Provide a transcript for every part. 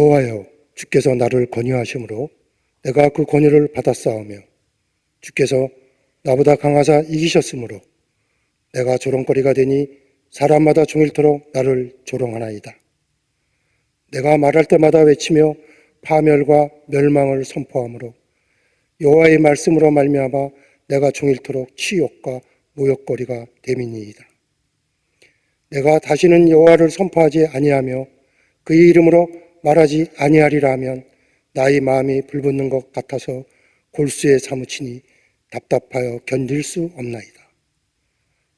여호와여, 주께서 나를 권유하심으로 내가 그 권유를 받았사오며 주께서 나보다 강하사 이기셨으므로 내가 조롱거리가 되니 사람마다 종일토록 나를 조롱하나이다. 내가 말할 때마다 외치며 파멸과 멸망을 선포하므로 여호와의 말씀으로 말미암아 내가 종일토록 치욕과 모욕거리가 됨이니이다. 내가 다시는 여호와를 선포하지 아니하며 그의 이름으로 말하지 아니하리라 하면 나의 마음이 불붙는 것 같아서 골수에 사무치니 답답하여 견딜 수 없나이다.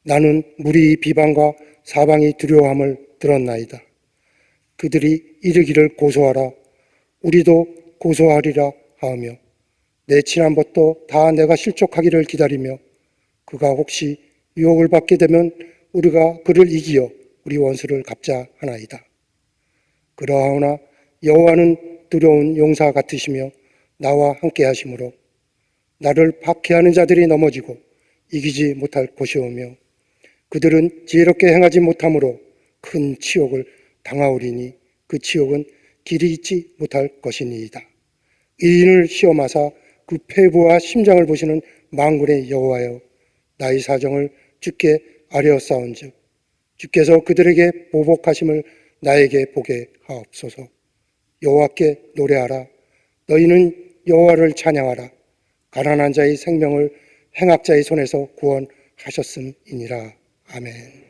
나는 무리의 비방과 사방의 두려워함을 들었나이다. 그들이 이르기를 고소하라, 우리도 고소하리라 하며 내 친한 벗도 다 내가 실족하기를 기다리며 그가 혹시 유혹을 받게 되면 우리가 그를 이기어 우리 원수를 갚자 하나이다. 그러하오나 여호와는 두려운 용사 같으시며 나와 함께 하심으로 나를 박해하는 자들이 넘어지고 이기지 못할 것이오며 그들은 지혜롭게 행하지 못함으로 큰 치욕을 당하오리니 그 치욕은 길이 있지 못할 것이니이다. 의인을 시험하사 그 폐부와 심장을 보시는 만군의 여호와여, 나의 사정을 주께 아뢰었사온즉 주께서 그들에게 보복하심을 나에게 보게 하옵소서. 여호와께 노래하라. 너희는 여호와를 찬양하라. 가난한 자의 생명을 행악자의 손에서 구원하셨음이니라. 아멘.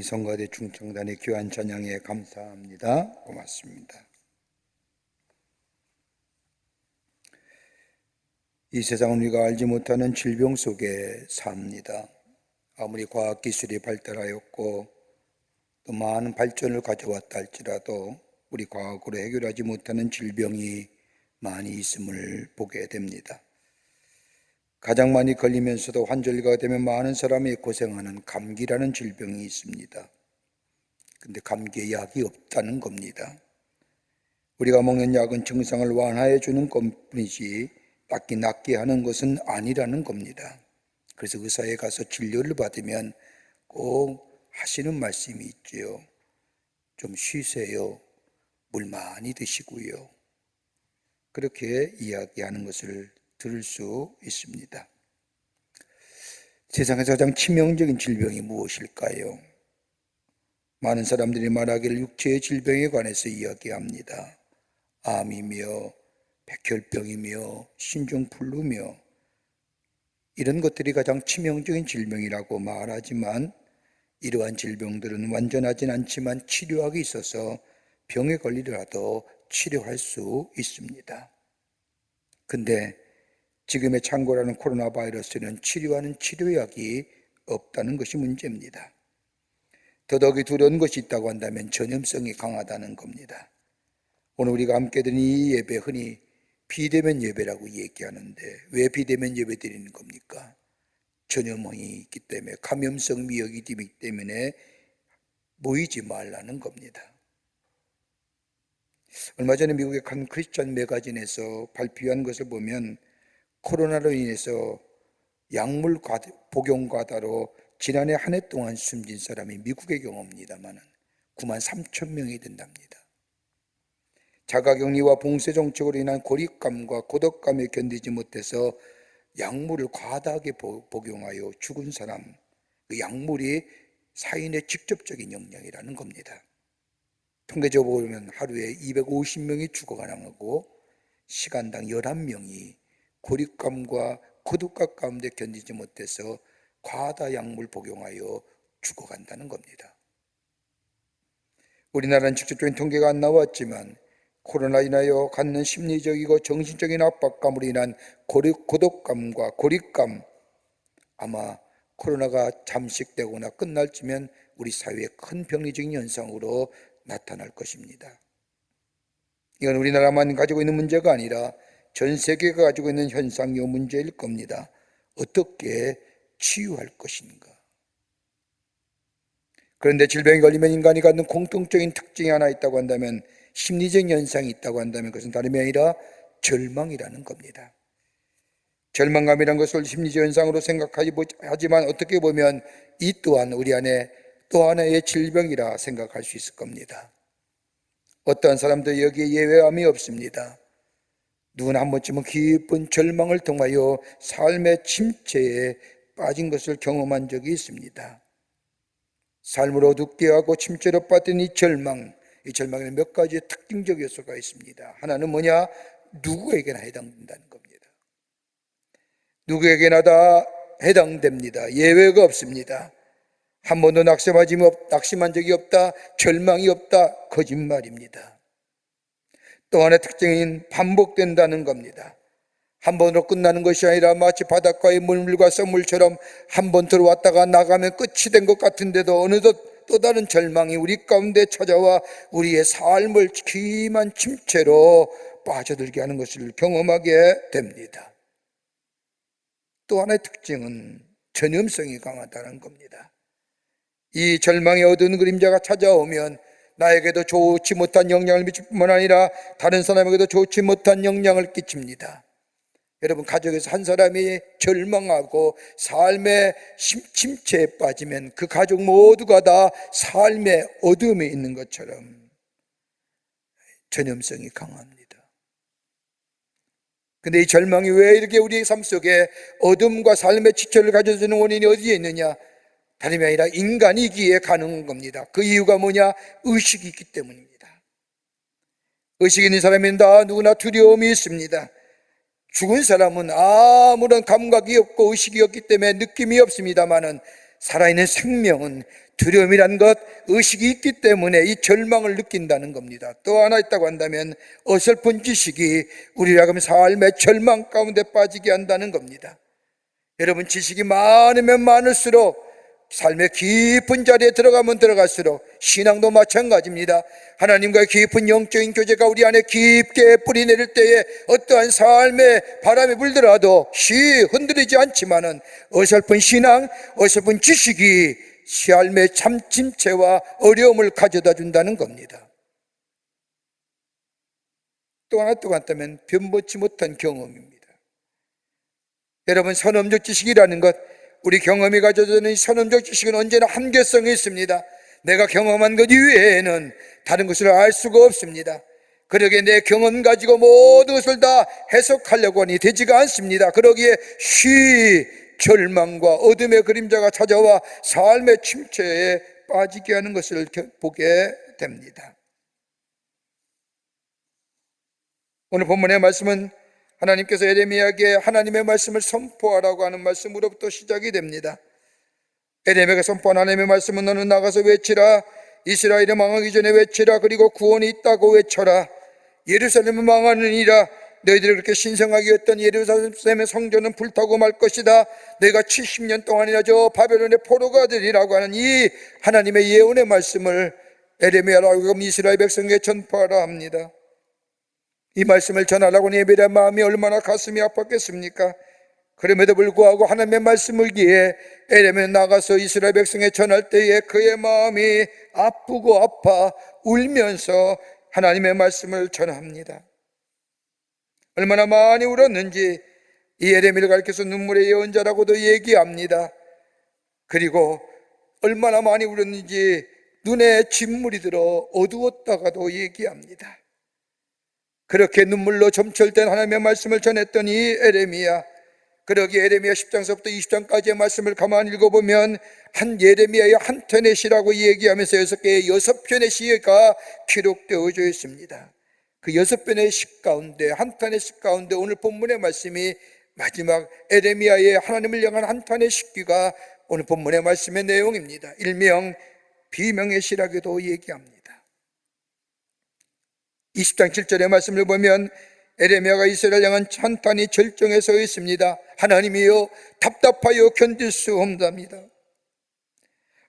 성가대 중창단의 귀한 찬양에 감사합니다. 고맙습니다. 이 세상은 우리가 알지 못하는 질병 속에 삽니다. 아무리 과학기술이 발달하였고 또 많은 발전을 가져왔다 할지라도 우리 과학으로 해결하지 못하는 질병이 많이 있음을 보게 됩니다. 가장 많이 걸리면서도 환절기가 되면 많은 사람이 고생하는 감기라는 질병이 있습니다. 근데 감기에 약이 없다는 겁니다. 우리가 먹는 약은 증상을 완화해 주는 것뿐이지 딱히 낫게 하는 것은 아니라는 겁니다. 그래서 의사에 가서 진료를 받으면 꼭 하시는 말씀이 있지요. 좀 쉬세요. 물 많이 드시고요. 그렇게 이야기하는 것을 들을 수 있습니다. 세상에서 가장 치명적인 질병이 무엇일까요? 많은 사람들이 말하기를 육체의 질병에 관해서 이야기합니다. 암이며 백혈병이며 신종플루며 이런 것들이 가장 치명적인 질병이라고 말하지만 이러한 질병들은 완전하진 않지만 치료학이 있어서 병에 걸리더라도 치료할 수 있습니다. 근데 지금의 창궐하는 코로나 바이러스는 치료하는 치료약이 없다는 것이 문제입니다. 더더욱이 두려운 것이 있다고 한다면 전염성이 강하다는 겁니다. 오늘 우리가 함께 드린 이 예배 흔히 비대면 예배라고 얘기하는데 왜 비대면 예배 드리는 겁니까? 전염이 있기 때문에 감염성 미역이 있기 때문에 모이지 말라는 겁니다. 얼마 전에 미국의 한 크리스천 매거진에서 발표한 것을 보면 코로나로 인해서 약물 복용 과다로 지난해 한 해 동안 숨진 사람이 미국의 경우입니다만 9만 3천 명이 된답니다. 자가격리와 봉쇄 정책으로 인한 고립감과 고독감에 견디지 못해서 약물을 과다하게 복용하여 죽은 사람, 그 약물이 사인의 직접적인 영향이라는 겁니다. 통계적으로 보면 하루에 250명이 죽어가고 시간당 11명이 고립감과 고독감 가운데 견디지 못해서 과다 약물 복용하여 죽어간다는 겁니다. 우리나라는 직접적인 통계가 안 나왔지만 코로나 인하여 갖는 심리적이고 정신적인 압박감으로 인한 고독감과 고립감, 아마 코로나가 잠식되거나 끝날 쯤엔 우리 사회의 큰 병리적인 현상으로 나타날 것입니다. 이건 우리나라만 가지고 있는 문제가 아니라 전 세계가 가지고 있는 현상이요 문제일 겁니다. 어떻게 치유할 것인가? 그런데 질병에 걸리면 인간이 갖는 공통적인 특징이 하나 있다고 한다면, 심리적 현상이 있다고 한다면 그것은 다름이 아니라 절망이라는 겁니다. 절망감이라는 것을 심리적 현상으로 생각하지만 어떻게 보면 이 또한 우리 안에 또 하나의 질병이라 생각할 수 있을 겁니다. 어떠한 사람도 여기에 예외함이 없습니다. 누구나 한 번쯤은 깊은 절망을 통하여 삶의 침체에 빠진 것을 경험한 적이 있습니다. 삶을 어둡게 하고 침체로 빠진 이 절망에는 몇 가지의 특징적 요소가 있습니다. 하나는 뭐냐? 누구에게나 해당된다는 겁니다. 누구에게나 다 해당됩니다. 예외가 없습니다. 한 번도 낙심한 적이 없다, 절망이 없다, 거짓말입니다. 또 하나의 특징인 반복된다는 겁니다. 한 번으로 끝나는 것이 아니라 마치 바닷가의 물과 썰물처럼 한 번 들어왔다가 나가면 끝이 된 것 같은데도 어느덧 또 다른 절망이 우리 가운데 찾아와 우리의 삶을 심한 침체로 빠져들게 하는 것을 경험하게 됩니다. 또 하나의 특징은 전염성이 강하다는 겁니다. 이 절망의 어두운 그림자가 찾아오면 나에게도 좋지 못한 영향을 미칠 뿐만 아니라 다른 사람에게도 좋지 못한 영향을 끼칩니다. 여러분, 가족에서 한 사람이 절망하고 삶의 침체에 빠지면 그 가족 모두가 다 삶의 어둠에 있는 것처럼 전염성이 강합니다. 근데 이 절망이 왜 이렇게 우리의 삶 속에 어둠과 삶의 지체를 가져주는 원인이 어디에 있느냐? 다름이 아니라 인간이기에 가능한 겁니다. 그 이유가 뭐냐? 의식이 있기 때문입니다. 의식이 있는 사람은 다 누구나 두려움이 있습니다. 죽은 사람은 아무런 감각이 없고 의식이 없기 때문에 느낌이 없습니다만은 살아있는 생명은 두려움이란 것, 의식이 있기 때문에 이 절망을 느낀다는 겁니다. 또 하나 있다고 한다면 어설픈 지식이 우리를 하여금 삶의 절망 가운데 빠지게 한다는 겁니다. 여러분, 지식이 많으면 많을수록, 삶의 깊은 자리에 들어가면 들어갈수록, 신앙도 마찬가지입니다. 하나님과의 깊은 영적인 교제가 우리 안에 깊게 뿌리 내릴 때에 어떠한 삶의 바람이 불더라도 흔들리지 않지만은 어설픈 신앙, 어설픈 지식이 삶의 참침체와 어려움을 가져다 준다는 겁니다. 또 하나 또 같다면 변보지 못한 경험입니다. 여러분, 선험적 지식이라는 것, 우리 경험이 가져주는 선험적 지식은 언제나 한계성이 있습니다. 내가 경험한 것 이외에는 다른 것을 알 수가 없습니다. 그러기에 내 경험 가지고 모든 것을 다 해석하려고 하니 되지가 않습니다. 그러기에 절망과 어둠의 그림자가 찾아와 삶의 침체에 빠지게 하는 것을 보게 됩니다. 오늘 본문의 말씀은 하나님께서 예레미야에게 하나님의 말씀을 선포하라고 하는 말씀으로부터 시작이 됩니다. 예레미야가 선포한 하나님의 말씀은 너는 나가서 외치라. 이스라엘이 망하기 전에 외치라. 그리고 구원이 있다고 외쳐라. 예루살렘은 망하느니라. 너희들이 그렇게 신성하게 했던 예루살렘의 성전은 불타고 말 것이다. 너희가 70년 동안이나 저 바벨론의 포로가 되리라고 하는 이 하나님의 예언의 말씀을 예레미야라고 이스라엘 백성에게 전파하라 합니다. 이 말씀을 전하라고 예배의 마음이 얼마나 가슴이 아팠겠습니까? 그럼에도 불구하고 하나님의 말씀을 기해 예레미야 나가서 이스라엘 백성에 전할 때에 그의 마음이 아프고 아파 울면서 하나님의 말씀을 전합니다. 얼마나 많이 울었는지 이 예레미야를 가리켜서 눈물의 예언자라고도 얘기합니다. 그리고 얼마나 많이 울었는지 눈에 진물이 들어 어두웠다가도 얘기합니다. 그렇게 눈물로 점철된 하나님의 말씀을 전했던 이 예레미야, 그러기에 예레미야 10장서부터 20장까지의 말씀을 가만히 읽어보면 한 예레미야의 한 편의 시라고 얘기하면서 6편의 시가 기록되어져 있습니다. 그 6편의 시 가운데 한 편의 시 가운데 오늘 본문의 말씀이 마지막 예레미야의 하나님을 향한 한 편의 시기가 오늘 본문의 말씀의 내용입니다. 일명 비명의 시라고도 얘기합니다. 20장 7절의 말씀을 보면 예레미야가 이스라엘 향한 한탄이 절정에 서 있습니다. 하나님이여 답답하여 견딜 수 없답니다.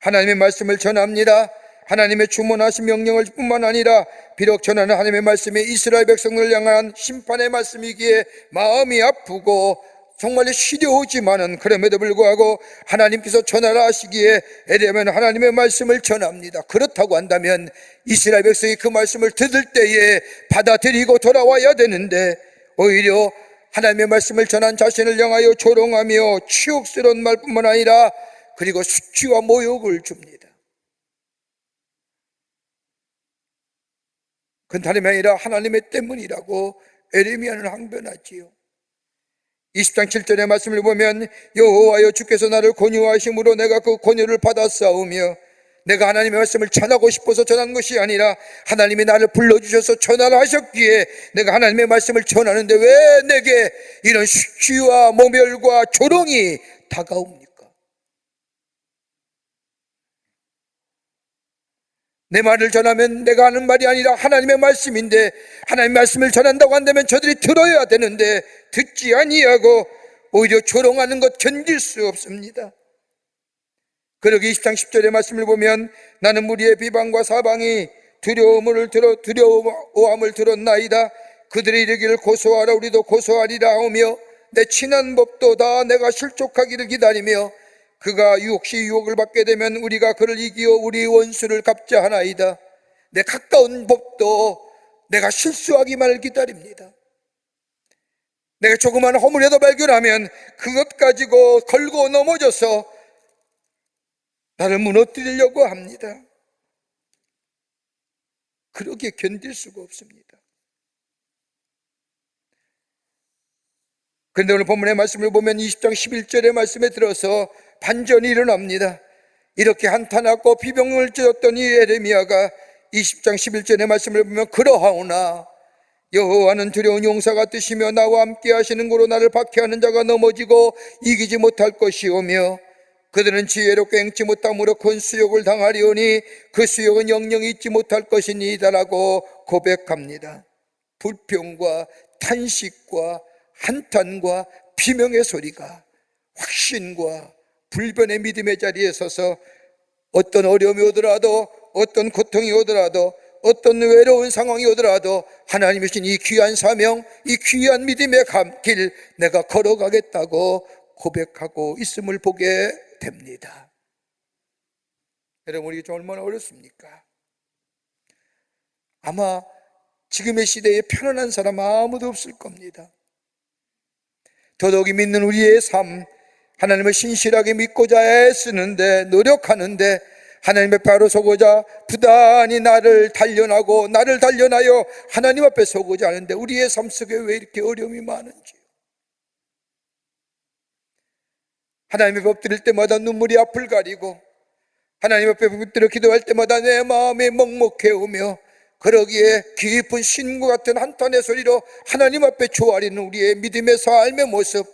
하나님의 말씀을 전합니다. 하나님의 주문하신 명령을 뿐만 아니라 비록 전하는 하나님의 말씀이 이스라엘 백성을 향한 심판의 말씀이기에 마음이 아프고 정말로 시려우지만은 그럼에도 불구하고 하나님께서 전하라 하시기에 예레미야는 하나님의 말씀을 전합니다. 그렇다고 한다면 이스라엘 백성이 그 말씀을 들을 때에 받아들이고 돌아와야 되는데 오히려 하나님의 말씀을 전한 자신을 향하여 조롱하며 치욕스러운 말뿐만 아니라 그리고 수치와 모욕을 줍니다. 그건 다름이 아니라 하나님의 때문이라고 예레미야는 항변하지요. 20장 7절의 말씀을 보면 여호와여 주께서 나를 권유하심으로 내가 그 권유를 받아 싸우며 내가 하나님의 말씀을 전하고 싶어서 전한 것이 아니라 하나님이 나를 불러주셔서 전하라 하셨기에 내가 하나님의 말씀을 전하는데 왜 내게 이런 수치와 모멸과 조롱이 다가옵니까? 내 말을 전하면 내가 하는 말이 아니라 하나님의 말씀인데 하나님의 말씀을 전한다고 한다면 저들이 들어야 되는데 듣지 아니하고 오히려 조롱하는 것 견딜 수 없습니다. 그러기 20장 10절의 말씀을 보면 나는 무리의 비방과 사방이 두려움을 들었나이다. 그들이 이르기를 고소하라 우리도 고소하리라 하며 내 친한 법도 다 내가 실족하기를 기다리며 그가 혹시 유혹을 받게 되면 우리가 그를 이기어 우리 원수를 갚자 하나이다. 내 가까운 법도 내가 실수하기만을 기다립니다. 내가 조그만 허물이라도 발견하면 그것 가지고 걸고 넘어져서 나를 무너뜨리려고 합니다. 그렇게 견딜 수가 없습니다. 그런데 오늘 본문의 말씀을 보면 20장 11절의 말씀에 들어서 반전이 일어납니다. 이렇게 한탄하고 비명을 지었던 이 예레미야가 20장 11절의 말씀을 보면 그러하오나 여호와는 두려운 용사 같으시며 나와 함께 하시는 고로 나를 박해하는 자가 넘어지고 이기지 못할 것이오며 그들은 지혜롭게 행치 못함으로 큰 수욕을 당하리오니 그 수욕은 영영이 잊지 못할 것이니이다라고 고백합니다. 불평과 탄식과 한탄과 비명의 소리가 확신과 불변의 믿음의 자리에 서서 어떤 어려움이 오더라도, 어떤 고통이 오더라도, 어떤 외로운 상황이 오더라도 하나님이 주신 이 귀한 사명, 이 귀한 믿음의 길 내가 걸어가겠다고 고백하고 있음을 보게 됩니다. 여러분, 우리 얼마나 어렵습니까? 아마 지금의 시대에 편안한 사람 아무도 없을 겁니다. 더더욱이 믿는 우리의 삶, 하나님을 신실하게 믿고자 애쓰는데, 노력하는데 하나님 앞에 바로 서고자 부단히 나를 단련하여 하나님 앞에 서고자 하는데 우리의 삶 속에 왜 이렇게 어려움이 많은지, 하나님 앞에 엎드릴 때마다 눈물이 앞을 가리고 하나님 앞에 붙들어 기도할 때마다 내 마음이 먹먹해오며 그러기에 깊은 신과 같은 한탄의 소리로 하나님 앞에 조아리는 우리의 믿음의 삶의 모습,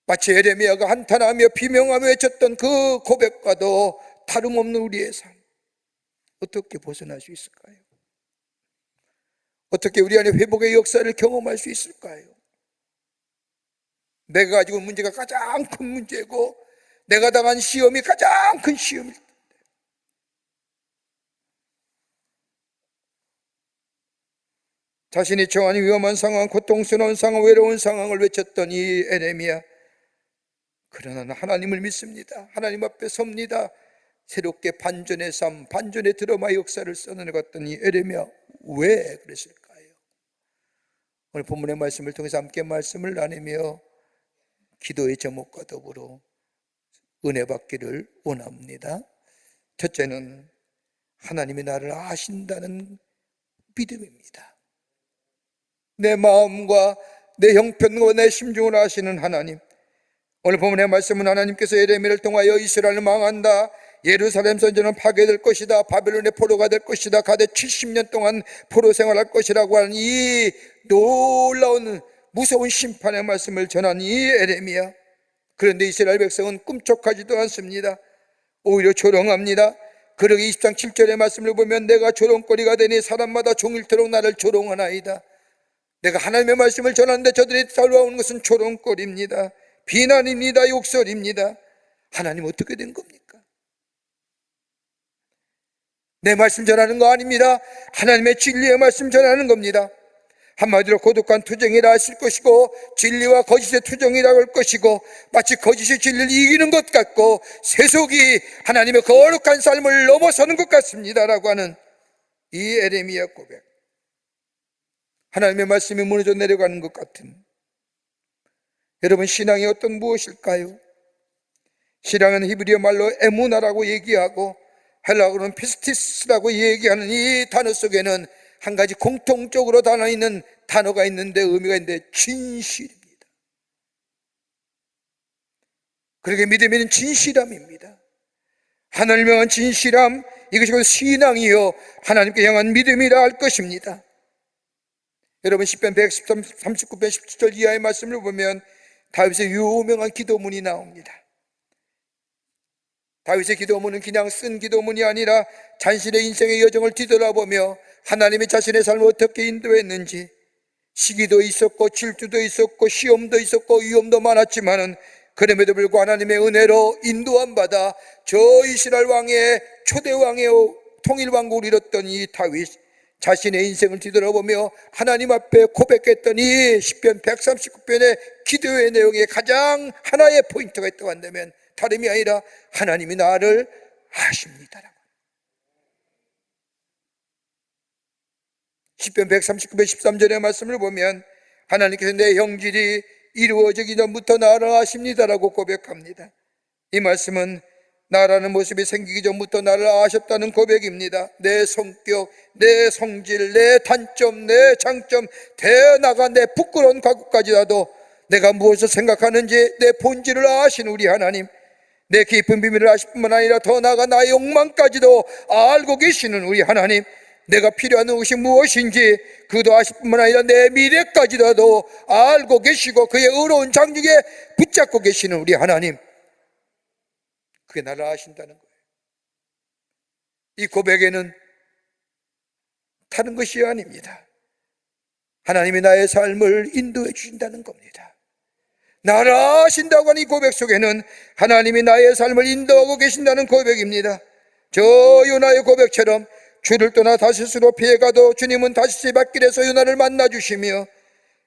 마치 에레미야가 한탄하며 비명하며 외쳤던 그 고백과도 다름없는 우리의 삶, 어떻게 벗어날 수 있을까요? 어떻게 우리 안에 회복의 역사를 경험할 수 있을까요? 내가 가지고 있는 문제가 가장 큰 문제고 내가 당한 시험이 가장 큰 시험일 텐데, 자신이 처한 위험한 상황, 고통스러운 상황, 외로운 상황을 외쳤던 이 에레미야, 그러나 하나님을 믿습니다. 하나님 앞에 섭니다. 새롭게 반전의 삶, 반전의 드라마 역사를 써내려갔던 이 에레미야, 왜 그랬을까요? 오늘 본문의 말씀을 통해서 함께 말씀을 나누며 기도의 제목과 더불어 은혜 받기를 원합니다. 첫째는 하나님이 나를 아신다는 믿음입니다. 내 마음과 내 형편과 내 심중을 아시는 하나님. 오늘 본문의 말씀은 하나님께서 에레미야를 통하여 이스라엘을 망한다, 예루살렘 선지는 파괴될 것이다, 바벨론의 포로가 될 것이다, 가대 70년 동안 포로 생활할 것이라고 하는 이 놀라운 무서운 심판의 말씀을 전한 이 에레미야. 그런데 이스라엘 백성은 꿈쩍하지도 않습니다. 오히려 조롱합니다. 그러기 20장 7절의 말씀을 보면 내가 조롱거리가 되니 사람마다 종일토록 나를 조롱하나이다. 내가 하나님의 말씀을 전하는데 저들이 따라오는 것은 조롱거리입니다. 비난입니다. 욕설입니다. 하나님 어떻게 된 겁니까? 내 말씀 전하는 거 아닙니다. 하나님의 진리의 말씀 전하는 겁니다. 한마디로 고독한 투정이라 하실 것이고 진리와 거짓의 투정이라 할 것이고 마치 거짓이 진리를 이기는 것 같고 세속이 하나님의 거룩한 삶을 넘어서는 것 같습니다라고 하는 이 에레미야 고백. 하나님의 말씀이 무너져 내려가는 것 같은, 여러분, 신앙이 어떤 무엇일까요? 신앙은 히브리어 말로 에무나라고 얘기하고 헬라어로는 피스티스라고 얘기하는 이 단어 속에는 한 가지 공통적으로 있는 단어가 있는데, 의미가 있는데 진실입니다. 그렇게 믿음에는 진실함입니다. 하나님을 향한 진실함, 이것이 곧 신앙이요 하나님께 향한 믿음이라 할 것입니다. 여러분, 시편 139편 17절 이하의 말씀을 보면 다윗의 유명한 기도문이 나옵니다. 다윗의 기도문은 그냥 쓴 기도문이 아니라 자신의 인생의 여정을 뒤돌아보며 하나님이 자신의 삶을 어떻게 인도했는지, 시기도 있었고 질투도 있었고 시험도 있었고 위험도 많았지만은 그럼에도 불구하고 하나님의 은혜로 인도함 받아 저 이스라엘 왕의 초대 왕의 통일 왕국을 이뤘던 이 다윗, 자신의 인생을 뒤돌아보며 하나님 앞에 고백했던 이 시편 139편의 기도의 내용에 가장 하나의 포인트가 있다고 한다면 다름이 아니라 하나님이 나를 아십니다라고. 시편 139편 13절의 말씀을 보면 하나님께서 내 형질이 이루어지기 전부터 나를 아십니다라고 고백합니다. 이 말씀은 나라는 모습이 생기기 전부터 나를 아셨다는 고백입니다. 내 성격, 내 성질, 내 단점, 내 장점, 대나가 내 부끄러운 과거까지라도 내가 무엇을 생각하는지 내 본질을 아신 우리 하나님, 내 깊은 비밀을 아실 뿐만 아니라 더 나아가 나의 욕망까지도 알고 계시는 우리 하나님, 내가 필요한 것이 무엇인지 그도 아실 뿐만 아니라 내 미래까지도 알고 계시고 그의 의로운 장중에 붙잡고 계시는 우리 하나님, 그게 나를 아신다는 거예요. 이 고백에는 다른 것이 아닙니다. 하나님이 나의 삶을 인도해 주신다는 겁니다. 나를 아신다고 하는 이 고백 속에는 하나님이 나의 삶을 인도하고 계신다는 고백입니다. 저 요나의 고백처럼 주를 떠나 다시스로 피해가도 주님은 다시스 밭길에서 요나를 만나주시며,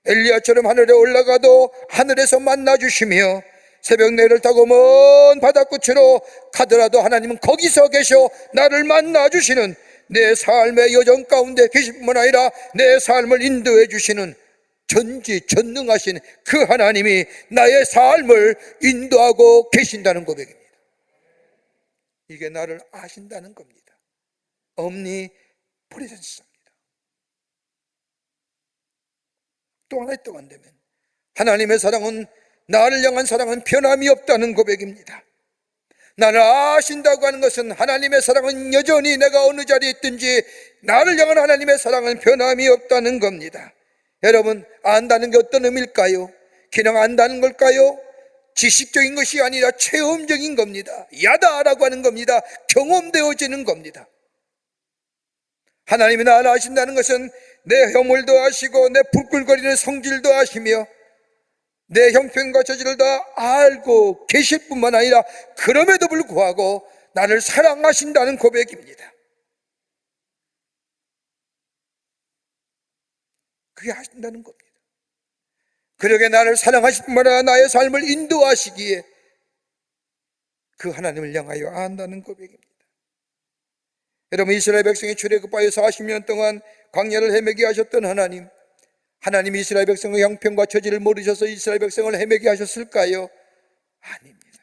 엘리야처럼 하늘에 올라가도 하늘에서 만나주시며, 새벽 내를 타고 먼 바다끝으로 가더라도 하나님은 거기서 계셔 나를 만나주시는, 내 삶의 여정 가운데 계실 뿐만 아니라 내 삶을 인도해 주시는 전지전능하신 그 하나님이 나의 삶을 인도하고 계신다는 고백입니다. 이게 나를 아신다는 겁니다. omnipresence입니다. 또 하나 또 안되면 하나님의 사랑은, 나를 향한 사랑은 변함이 없다는 고백입니다. 나를 아신다고 하는 것은 하나님의 사랑은 여전히 내가 어느 자리에 있든지 나를 향한 하나님의 사랑은 변함이 없다는 겁니다. 여러분, 안다는 게 어떤 의미일까요? 그냥 안다는 걸까요? 지식적인 것이 아니라 체험적인 겁니다. 야다라고 하는 겁니다. 경험되어지는 겁니다. 하나님이 나를 아신다는 것은 내 허물도 아시고 내 부글거리는 성질도 아시며 내 형편과 저질을 다 알고 계실 뿐만 아니라 그럼에도 불구하고 나를 사랑하신다는 고백입니다. 그게 하신다는 겁니다. 그러게 나를 사랑하실 뿐만 아니라 나의 삶을 인도하시기에 그 하나님을 향하여 안다는 고백입니다. 여러분, 이스라엘 백성이 출애굽하여 40년 동안 광야를 헤매게 하셨던 하나님이 이스라엘 백성의 형편과 처지를 모르셔서 이스라엘 백성을 헤매게 하셨을까요? 아닙니다.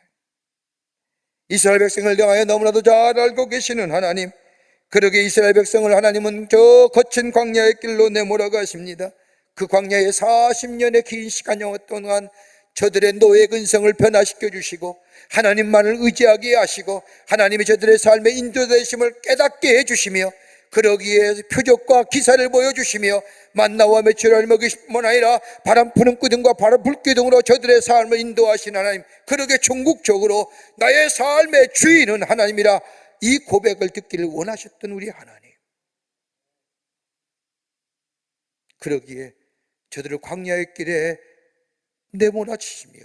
이스라엘 백성을 향하여 너무나도 잘 알고 계시는 하나님, 그러게 이스라엘 백성을 하나님은 저 거친 광야의 길로 내몰아가십니다. 그 광야의 40년의 긴 시간 동안 저들의 노예 근성을 변화시켜 주시고 하나님만을 의지하게 하시고 하나님이 저들의 삶의 인도되심을 깨닫게 해주시며, 그러기에 표적과 기사를 보여주시며 만나와 메추라를 먹이실 뿐만 아니라 바람 푸는 기둥과 바람 불기둥으로 저들의 삶을 인도하신 하나님, 그러게 종국적으로 나의 삶의 주인은 하나님이라 이 고백을 듣기를 원하셨던 우리 하나님, 그러기에 저들을 광야의 길에 내몰아치시며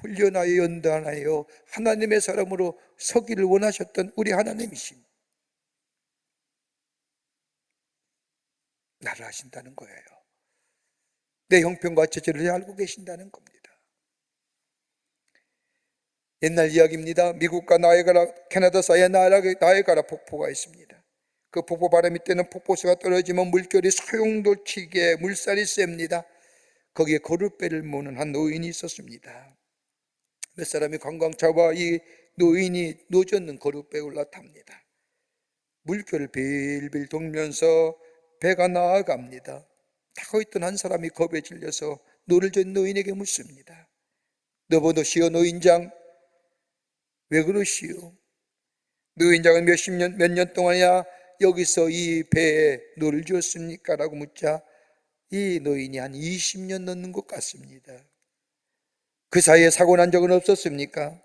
훈련하여 연단하여 하나님의 사람으로 서기를 원하셨던 우리 하나님이십니다. 나를 아신다는 거예요. 내 형편과 처지를 알고 계신다는 겁니다. 옛날 이야기입니다. 미국과 캐나다 사이에 나이아가라 폭포가 있습니다. 그 폭포 바람 밑에는 폭포수가 떨어지면 물결이 소용돌이치게 물살이 셉니다. 거기에 거룻배를 모는 한 노인이 있었습니다. 몇 사람이 관광차와 이 노인이 노젓는 거룻배에 올라탑니다. 물결을 빌빌 돌면서 배가 나아갑니다. 타고 있던 한 사람이 겁에 질려서 노를 젓는 노인에게 묻습니다. 너보노시오 노인장, 왜 그러시오? 노인장은 몇 년 동안이나 여기서 이 배에 노를 쥐었습니까? 라고 묻자 이 노인이 한 20년 넘는 것 같습니다. 그 사이에 사고 난 적은 없었습니까?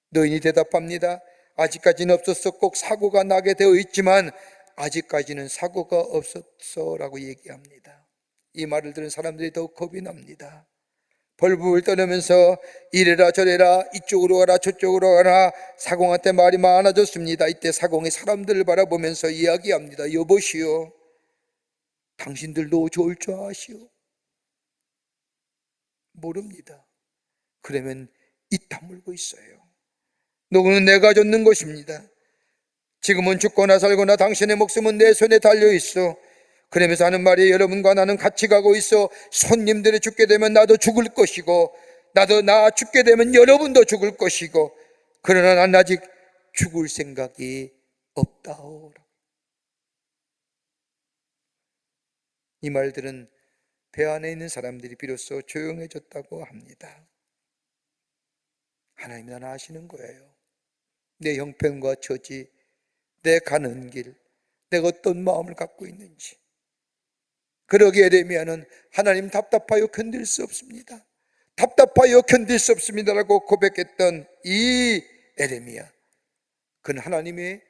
노인이 대답합니다. 아직까지는 없었어. 꼭 사고가 나게 되어 있지만 아직까지는 사고가 없었어 라고 얘기합니다. 이 말을 들은 사람들이 더욱 겁이 납니다. 벌벌 떠내면서 이래라 저래라 이쪽으로 가라 저쪽으로 가라 사공한테 말이 많아졌습니다. 이때 사공이 사람들을 바라보면서 이야기합니다. 여보시오, 당신들도 좋을 줄 아시오? 모릅니다. 그러면 입 다물고 있어요. 누구는 내가 줬는 것입니다. 지금은 죽거나 살거나 당신의 목숨은 내 손에 달려있어. 그러면서 하는 말이 여러분과 나는 같이 가고 있어. 손님들이 죽게 되면 나도 죽을 것이고 나 죽게 되면 여러분도 죽을 것이고 그러나 난 아직 죽을 생각이 없다오. 이 말들은 배 안에 있는 사람들이 비로소 조용해졌다고 합니다. 하나님이 나는 아시는 거예요. 내 형편과 처지, 내 가는 길, 내가 어떤 마음을 갖고 있는지. 그러기에 되면은 하나님 답답하여 견딜 수 없습니다. 답답하여 견딜 수 없습니다라고 고백했던 이 에레미야, 그는 하나님의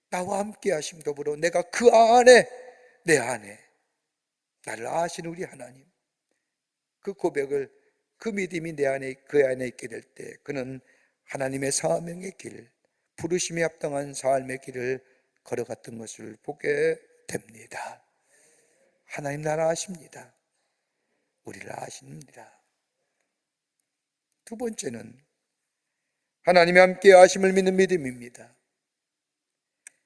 나와 함께 하심 더불어 내가 그 안에, 내 안에 나를 아시는 우리 하나님, 그 고백을, 그 믿음이 내 안에, 그 안에 있게 될 때 그는 하나님의 사명의 길, 부르심에 합당한 삶의 길을 걸어갔던 것을 보게 됩니다. 하나님 나를 아십니다. 우리를 아십니다. 두 번째는 하나님이 함께 하심을 믿는 믿음입니다.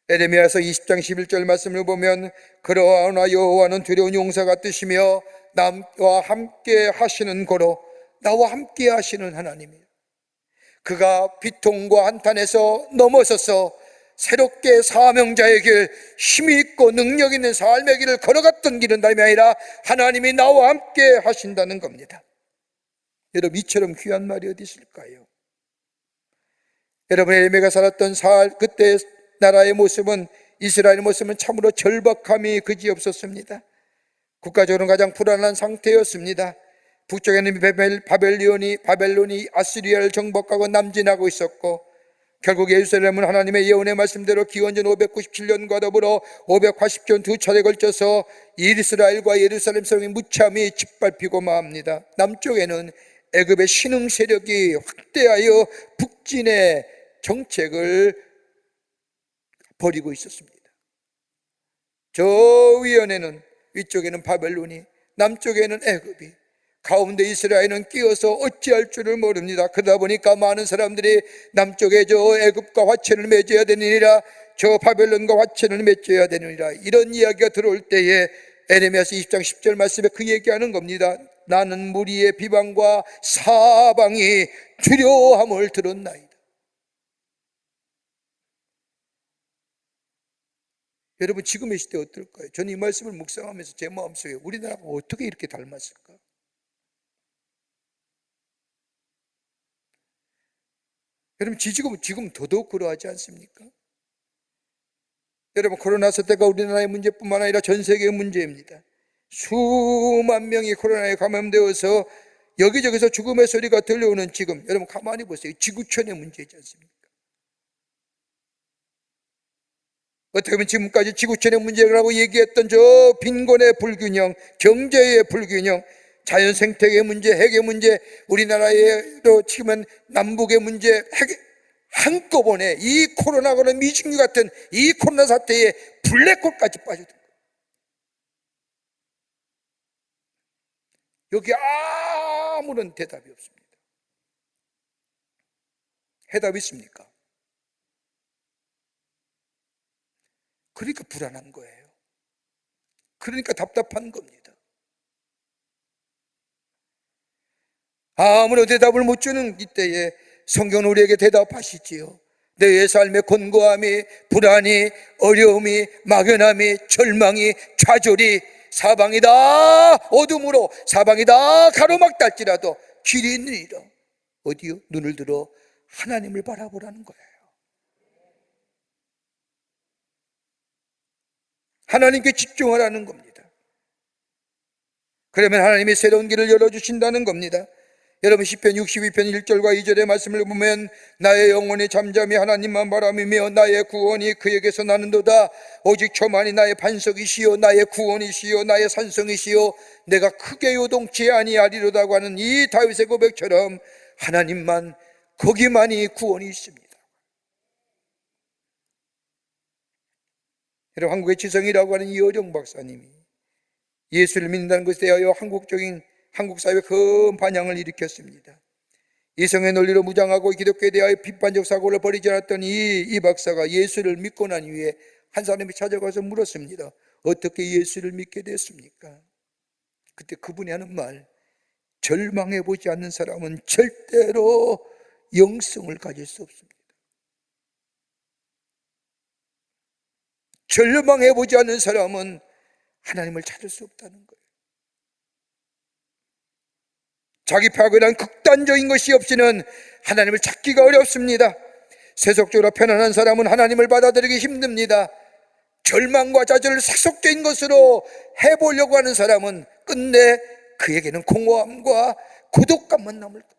에레미야서 20장 11절 말씀을 보면 그러나 여호와는 두려운 용사 같으시며 나와 함께 하시는 고로, 나와 함께 하시는 하나님이에요. 그가 비통과 한탄에서 넘어서서 새롭게 사명자의 길, 힘이 있고 능력 있는 삶의 길을 걸어갔던 길은 다름이 아니라 하나님이 나와 함께 하신다는 겁니다. 여러분, 이처럼 귀한 말이 어디 있을까요? 여러분, 에레미야가 살았던 그때 나라의 모습은, 이스라엘의 모습은 참으로 절박함이 그지없었습니다. 국가적으로는 가장 불안한 상태였습니다. 북쪽에는 바벨론이 아시리아를 정복하고 남진하고 있었고, 결국 예루살렘은 하나님의 예언의 말씀대로 기원전 597년과 더불어 580년 두 차례 걸쳐서 이스라엘과 예루살렘 사람이 무참히 짓밟히고 맙니다. 남쪽에는 애굽의 신흥 세력이 확대하여 북진의 정책을 벌이고 있었습니다. 저 위쪽에는 바벨론이, 남쪽에는 애굽이, 가운데 이스라엘은 끼어서 어찌할 줄을 모릅니다. 그러다 보니까 많은 사람들이 남쪽에 저 애굽과 화채를 맺어야 되느니라, 저 바벨론과 화채를 맺어야 되느니라, 이런 이야기가 들어올 때에 에레미야서 20장 10절 말씀에 그 얘기하는 겁니다. 나는 무리의 비방과 사방이 두려움을 들었나이다. 여러분, 지금의 시대 어떨까요? 저는 이 말씀을 묵상하면서 제 마음속에 우리나라가 어떻게 이렇게 닮았을까? 여러분, 지금 더더욱 그러하지 않습니까? 여러분, 코로나 사태가 우리나라의 문제뿐만 아니라 전 세계의 문제입니다. 수만 명이 코로나에 감염되어서 여기저기서 죽음의 소리가 들려오는 지금, 여러분 가만히 보세요. 지구촌의 문제이지 않습니까? 어떻게 보면 지금까지 지구촌의 문제라고 얘기했던 저 빈곤의 불균형, 경제의 불균형, 자연 생태계의 문제, 핵의 문제, 우리나라로 치면 남북의 문제, 한꺼번에 이 코로나가 미중류 같은 이 코로나 사태에 블랙홀까지 빠져든 거예요. 여기 아무런 대답이 없습니다. 해답이 있습니까? 그러니까 불안한 거예요. 그러니까 답답한 겁니다. 아무런 대답을 못 주는 이때에 성경은 우리에게 대답하시지요. 내 삶의 곤고함이, 불안이, 어려움이, 막연함이, 절망이, 좌절이, 사방이 다 어둠으로, 사방이 다 가로막달지라도 길이 있느니라. 어디요? 눈을 들어 하나님을 바라보라는 거예요. 하나님께 집중하라는 겁니다. 그러면 하나님이 새로운 길을 열어주신다는 겁니다. 여러분, 시편 62편 1절과 2절의 말씀을 보면 나의 영혼이 잠잠히 하나님만 바라보며 나의 구원이 그에게서 나는도다. 오직 저만이 나의 반석이시요 나의 구원이시요 나의 산성이시요 내가 크게 요동치 아니하리로다고 하는 이 다윗의 고백처럼 하나님만, 거기만이 구원이 있습니다. 여러분, 한국의 지성이라고 하는 이어정 박사님이 예수를 믿는다는 것에 대하여 한국 사회에 큰 반향을 일으켰습니다. 이성의 논리로 무장하고 기독교에 대하여 비판적 사고를 벌이지 않았던 이 박사가 예수를 믿고 난 이후에 한 사람이 찾아가서 물었습니다. 어떻게 예수를 믿게 됐습니까? 그때 그분이 하는 말, 절망해보지 않는 사람은 절대로 영성을 가질 수 없습니다. 절망해보지 않는 사람은 하나님을 찾을 수 없다는 거예요. 자기 파괴란 극단적인 것이 없이는 하나님을 찾기가 어렵습니다. 세속적으로 편안한 사람은 하나님을 받아들이기 힘듭니다. 절망과 좌절을 세속적인 것으로 해보려고 하는 사람은 끝내 그에게는 공허함과 고독감만 남을 거예요.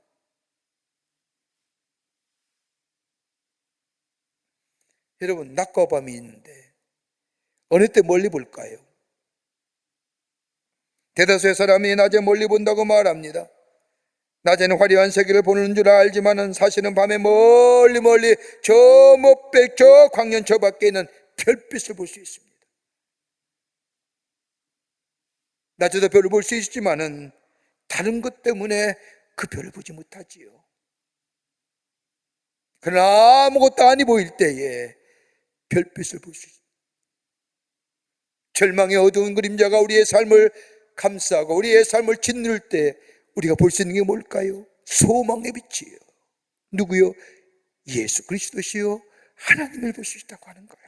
여러분, 낮과 밤이 있는데 어느 때 멀리 볼까요? 대다수의 사람이 낮에 멀리 본다고 말합니다. 낮에는 화려한 세계를 보는 줄 알지만은 사실은 밤에 멀리 멀리 저 못백 저 광년 저 밖에 있는 별빛을 볼 수 있습니다. 낮에도 별을 볼 수 있지만은 다른 것 때문에 그 별을 보지 못하지요. 그러나 아무것도 아니 보일 때에 별빛을 볼 수 있습니다. 절망의 어두운 그림자가 우리의 삶을 감싸고 우리의 삶을 짓누를 때 우리가 볼 수 있는 게 뭘까요? 소망의 빛이에요. 누구요? 예수 그리스도시요 하나님을 볼 수 있다고 하는 거예요.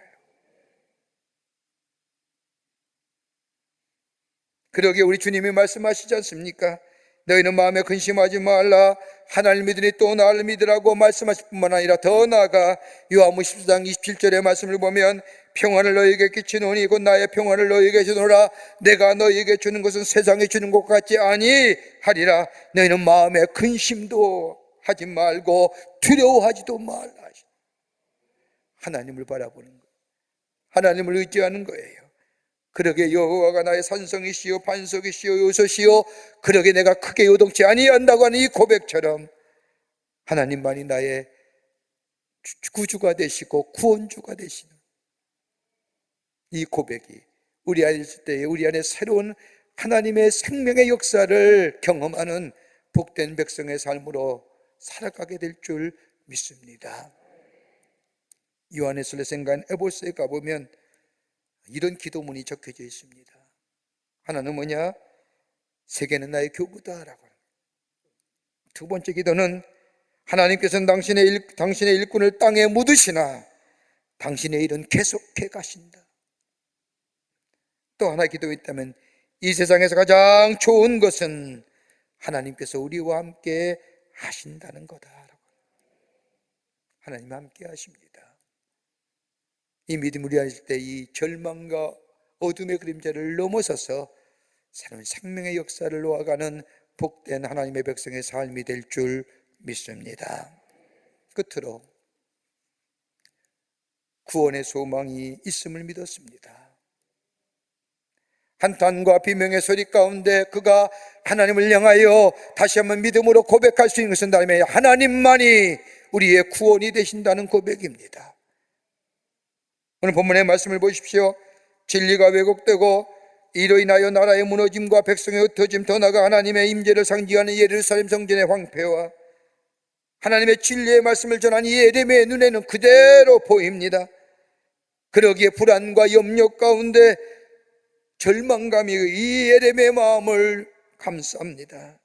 그러기에 우리 주님이 말씀하시지 않습니까? 너희는 마음에 근심하지 말라. 하나님을 믿으니 또 나를 믿으라고 말씀하실 뿐만 아니라 더 나아가 요한복음 14장 27절의 말씀을 보면 평안을 너희에게 끼치노니 곧 나의 평안을 너희에게 주노라. 내가 너희에게 주는 것은 세상에 주는 것 같지 아니하리라. 너희는 마음에 근심도 하지 말고 두려워하지도 말라. 하나님을 바라보는 거예요. 하나님을 의지하는 거예요. 그러게 여호와가 나의 산성이시요 반석이시요 요소시요 그러게 내가 크게 요동치 아니한다고 하는 이 고백처럼 하나님만이 나의 구주가 되시고 구원주가 되시는 이 고백이 우리 안에 있을 때에 우리 안에 새로운 하나님의 생명의 역사를 경험하는 복된 백성의 삶으로 살아가게 될 줄 믿습니다. 요한에서 생간 에보스에 가보면 이런 기도문이 적혀져 있습니다. 하나는 뭐냐? 세계는 나의 교부다라고. 두 번째 기도는 하나님께서는 당신의 일꾼을 땅에 묻으시나 당신의 일은 계속해 가신다. 또 하나 기도가 있다면 이 세상에서 가장 좋은 것은 하나님께서 우리와 함께 하신다는 거다라고. 하나님 함께 하십니다. 이 믿음을 위하실 때 이 절망과 어둠의 그림자를 넘어서서 새로운 생명의 역사를 놓아가는 복된 하나님의 백성의 삶이 될 줄 믿습니다. 끝으로 구원의 소망이 있음을 믿었습니다. 한탄과 비명의 소리 가운데 그가 하나님을 향하여 다시 한번 믿음으로 고백할 수 있는 것은 다음에 하나님만이 우리의 구원이 되신다는 고백입니다. 오늘 본문의 말씀을 보십시오. 진리가 왜곡되고 이로 인하여 나라의 무너짐과 백성의 흩어짐, 더 나아가 하나님의 임재를 상징하는 예루살렘 성전의 황폐와 하나님의 진리의 말씀을 전한 이 예레미야의 눈에는 그대로 보입니다. 그러기에 불안과 염려 가운데 절망감이 이 예레미야의 마음을 감쌉니다.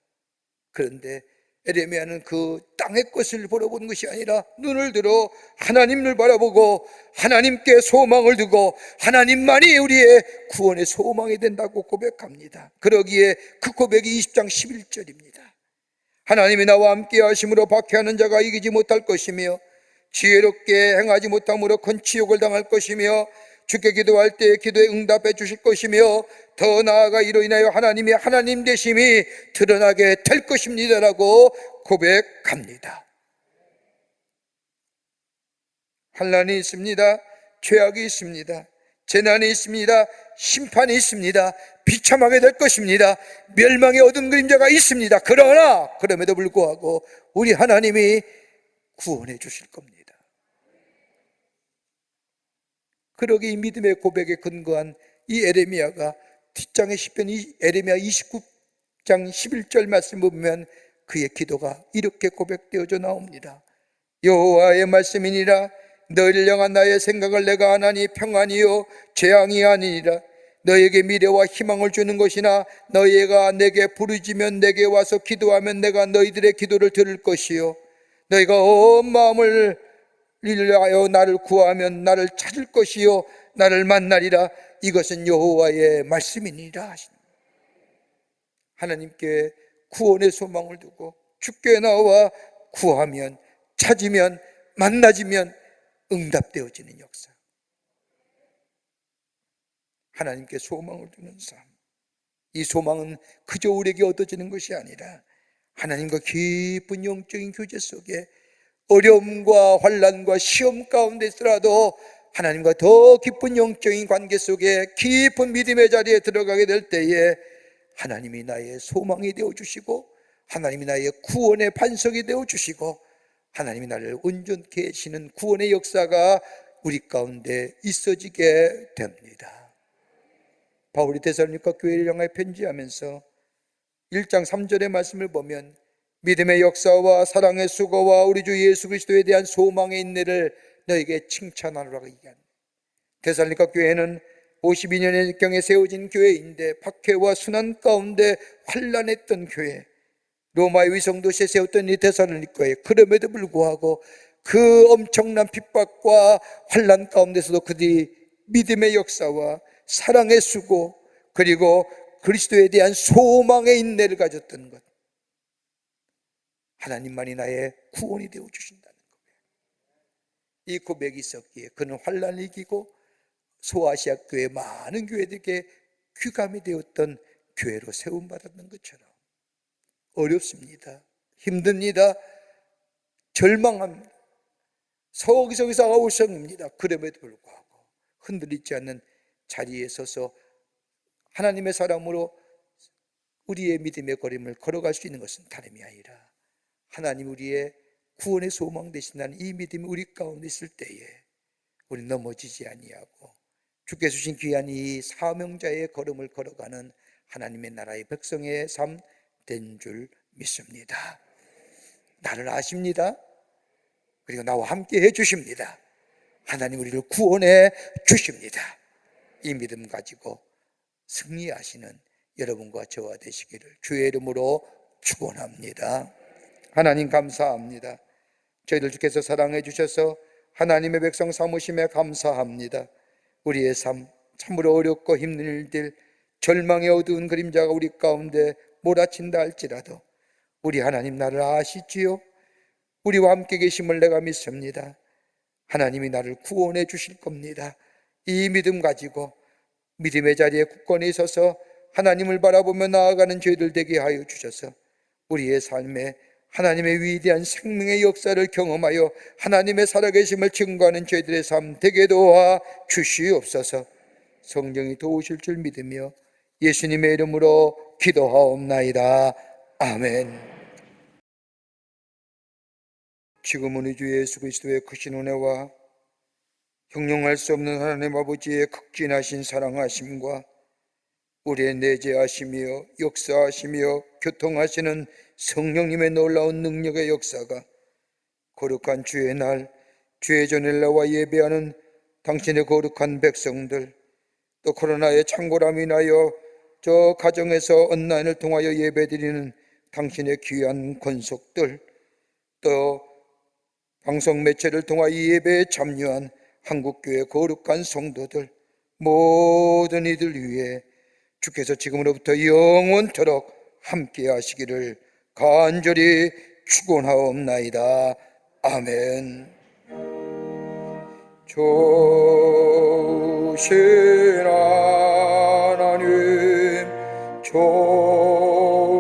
그런데 예레미야는 그 땅의 것을 보러 본 것이 아니라 눈을 들어 하나님을 바라보고 하나님께 소망을 두고 하나님만이 우리의 구원의 소망이 된다고 고백합니다. 그러기에 그 고백이 20장 11절입니다. 하나님이 나와 함께 하심으로 박해하는 자가 이기지 못할 것이며 지혜롭게 행하지 못함으로 큰 치욕을 당할 것이며 주께 기도할 때 기도에 응답해 주실 것이며 더 나아가 이로 인하여 하나님이 하나님 되심이 드러나게 될 것입니다라고 고백합니다. 환난이 있습니다. 죄악이 있습니다. 재난이 있습니다. 심판이 있습니다. 비참하게 될 것입니다. 멸망의 어두운 그림자가 있습니다. 그러나 그럼에도 불구하고 우리 하나님이 구원해 주실 겁니다. 그러기 이 믿음의 고백에 근거한 이 예레미야가 뒷장의 시편 예레미야 29장 11절 말씀 보면 그의 기도가 이렇게 고백되어져 나옵니다. 여호와의 말씀이니라. 너희를 향한 나의 생각을 내가 하나니 평안이요 재앙이 아니니라. 너희에게 미래와 희망을 주는 것이나 너희가 내게 부르짖으면 내게 와서 기도하면 내가 너희들의 기도를 들을 것이요 너희가 온 마음을 일하여 나를 구하면 나를 찾을 것이요 나를 만나리라. 이것은 여호와의 말씀이니라. 하나님께 구원의 소망을 두고 주께 나와 구하면 찾으면 만나지면 응답되어지는 역사. 하나님께 소망을 두는 삶. 이 소망은 그저 우리에게 얻어지는 것이 아니라 하나님과 깊은 영적인 교제 속에 어려움과 환난과 시험 가운데 있더라도 하나님과 더 깊은 영적인 관계 속에 깊은 믿음의 자리에 들어가게 될 때에 하나님이 나의 소망이 되어주시고 하나님이 나의 구원의 반석이 되어주시고 하나님이 나를 온전케 하시는 구원의 역사가 우리 가운데 있어지게 됩니다. 바울이 데살로니가 교회를 향해 편지하면서 1장 3절의 말씀을 보면 믿음의 역사와 사랑의 수고와 우리 주 예수 그리스도에 대한 소망의 인내를 너에게 칭찬하노라고 얘기합니다. 데살로니가 교회는 52년의 경에 세워진 교회인데 박해와 순환 가운데 환난했던 교회, 로마의 위성도시에 세웠던 이 데살로니가에 그럼에도 불구하고 그 엄청난 핍박과 환난 가운데서도 그들이 믿음의 역사와 사랑의 수고 그리고 그리스도에 대한 소망의 인내를 가졌던 것, 하나님만이 나의 구원이 되어 주신다는 거예요. 이 고백이 있었기에 그는 환난을 이기고 소아시아 교회 많은 교회들에게 귀감이 되었던 교회로 세움받았던 것처럼 어렵습니다. 힘듭니다. 절망합니다. 서기석에서 아우성입니다. 그럼에도 불구하고 흔들리지 않는 자리에 서서 하나님의 사람으로 우리의 믿음의 걸음을 걸어갈 수 있는 것은 다름이 아니라 하나님 우리의 구원의 소망 되신다는 이 믿음이 우리 가운데 있을 때에 우리 넘어지지 아니하고 주께서 주신 귀한 이 사명자의 걸음을 걸어가는 하나님의 나라의 백성의 삶 된 줄 믿습니다. 나를 아십니다. 그리고 나와 함께 해주십니다. 하나님 우리를 구원해 주십니다. 이 믿음 가지고 승리하시는 여러분과 저와 되시기를 주의 이름으로 축원합니다. 하나님 감사합니다. 저희들 주께서 사랑해 주셔서 하나님의 백성 삼으심에 감사합니다. 우리의 삶 참으로 어렵고 힘든 일들, 절망의 어두운 그림자가 우리 가운데 몰아친다 할지라도 우리 하나님 나를 아시지요. 우리와 함께 계심을 내가 믿습니다. 하나님이 나를 구원해 주실 겁니다. 이 믿음 가지고 믿음의 자리에 굳건히 있어서 하나님을 바라보며 나아가는 저희들 되게 하여 주셔서 우리의 삶에 하나님의 위대한 생명의 역사를 경험하여 하나님의 살아계심을 증거하는 저희들의 삶 되게 도와 주시옵소서. 성령이 도우실 줄 믿으며 예수님의 이름으로 기도하옵나이다. 아멘. 지금은 우리 주 예수 그리스도의 크신 은혜와 형용할 수 없는 하나님 아버지의 극진하신 사랑하심과 우리의 내재하시며 역사하시며 교통하시는 성령님의 놀라운 능력의 역사가 거룩한 주의 날 주의 전을 나와 예배하는 당신의 거룩한 백성들, 또 코로나의 창궐함 인하여 저 가정에서 온라인을 통하여 예배드리는 당신의 귀한 권속들, 또 방송 매체를 통하여 예배에 참여한 한국교회 거룩한 성도들, 모든 이들 위해 주께서 지금으로부터 영원토록 함께 하시기를 간절히 축원하옵나이다. 아멘. 좋으신 하나님, 좋으신